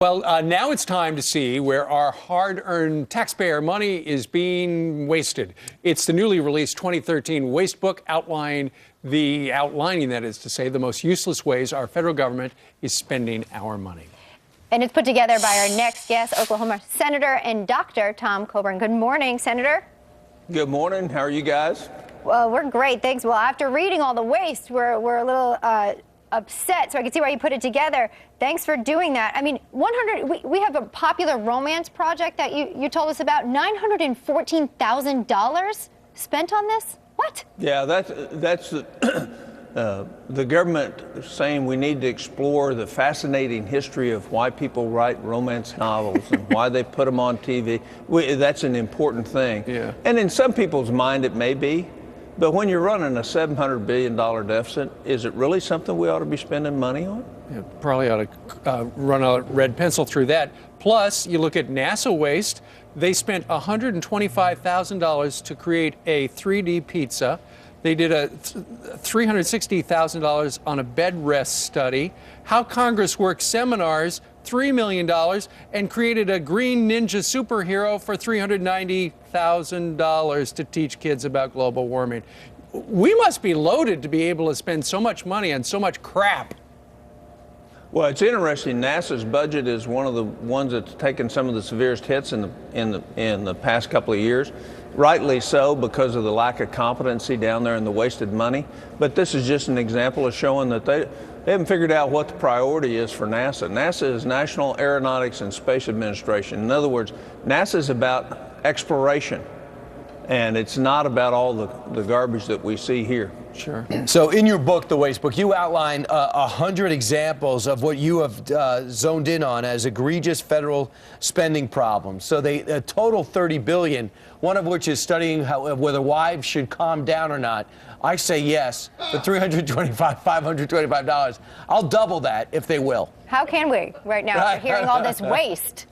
Well, now it's time to see where our hard-earned taxpayer money is being wasted. It's the newly released 2013 Wastebook outlining, that is to say, the most useless ways our federal government is spending our money. And it's put together by our next guest, Oklahoma Senator and Dr. Tom Coburn. Good morning, Senator. Good morning. How are you guys? Well, we're great, thanks. Well, after reading all the waste, we're a little upset, so I can see why you put it together. Thanks for doing that. I mean, we have a popular romance project that you told us about, $914,000 spent on this? What? Yeah, that's the government saying we need to explore the fascinating history of why people write romance novels and why they put them on TV. That's an important thing. Yeah. And in some people's mind, it may be. But when you're running a $700 billion deficit, is it really something we ought to be spending money on? Yeah, probably ought to run a red pencil through that. Plus, you look at NASA waste. They spent $125,000 to create a 3D pizza. They did a $360,000 on a bed rest study. How Congress works seminars, $3 million, and created a green ninja superhero for $390,000 to teach kids about global warming. We must be loaded to be able to spend so much money on so much crap. Well, it's interesting. NASA's budget is one of the ones that's taken some of the severest hits in the past couple of years. Rightly so, because of the lack of competency down there and the wasted money. But this is just an example of showing that they haven't figured out what the priority is for NASA. NASA is National Aeronautics and Space Administration. In other words, NASA is about exploration, and it's not about all the garbage that we see here. Sure. So in your book, The Wastebook, you outline 100 examples of what you have zoned in on as egregious federal spending problems. So they total $30 billion, one of which is studying whether wives should calm down or not. I say yes, for $525. I'll double that if they will. How can we right now after hearing all this waste?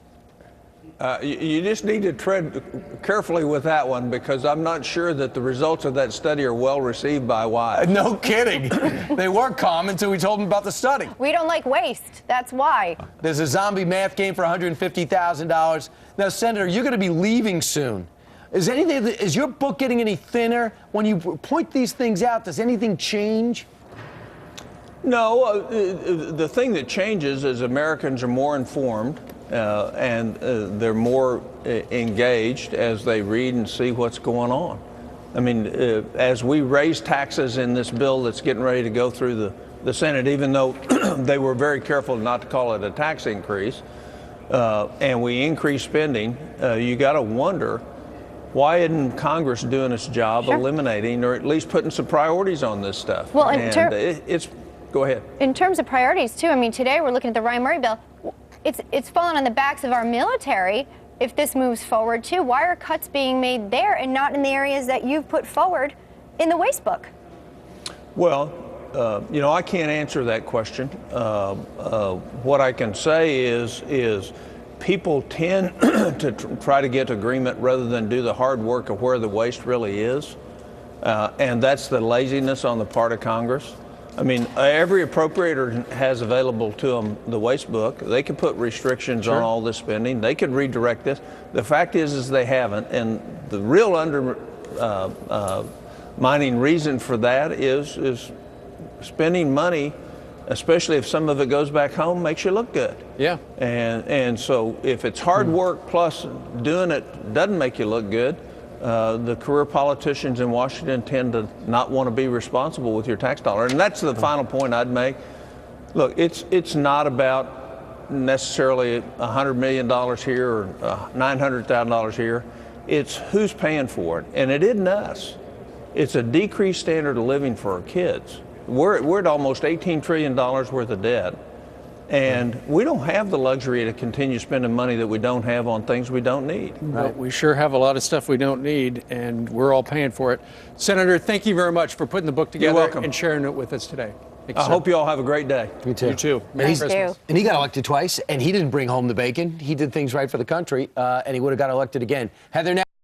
You just need to tread carefully with that one, because I'm not sure that the results of that study are well received by wives. No kidding. They weren't calm until we told them about the study. We don't like waste. That's why. There's a zombie math game for $150,000. Now, Senator, you're going to be leaving soon. Is your book getting any thinner? When you point these things out, does anything change? No, the thing that changes is Americans are more informed. And they're more engaged as they read and see what's going on. I mean, as we raise taxes in this bill that's getting ready to go through the Senate, even though they were very careful not to call it a tax increase, and we increase spending, you got to wonder, why isn't Congress doing its job eliminating or at least putting some priorities on this stuff? Well, go ahead. In terms of priorities, too, I mean, today we're looking at the Ryan Murray bill. It's fallen on the backs of our military if this moves forward, too. Why are cuts being made there and not in the areas that you've put forward in the Wastebook? Well, I can't answer that question. What I can say is people tend to try to get agreement rather than do the hard work of where the waste really is. And that's the laziness on the part of Congress. I mean, every appropriator has available to them the Wastebook. They could put restrictions on all this spending. They could redirect this. The fact is they haven't. And the real undermining reason for that is spending money, especially if some of it goes back home, makes you look good. Yeah. And so if it's hard work plus doing it doesn't make you look good, the career politicians in Washington tend to not want to be responsible with your tax dollar. And that's the final point I'd make. Look, it's not about necessarily $100 million here or $900,000 here. It's who's paying for it. And it isn't us. It's a decreased standard of living for our kids. We're at almost $18 trillion worth of debt. And we don't have the luxury to continue spending money that we don't have on things we don't need. Right. We sure have a lot of stuff we don't need, and we're all paying for it. Senator, thank you very much for putting the book together. You're welcome. And sharing it with us today. I hope you all have a great day. You too. You too. Merry Christmas. And he got elected twice, and he didn't bring home the bacon. He did things right for the country, and he would have got elected again. Heather, now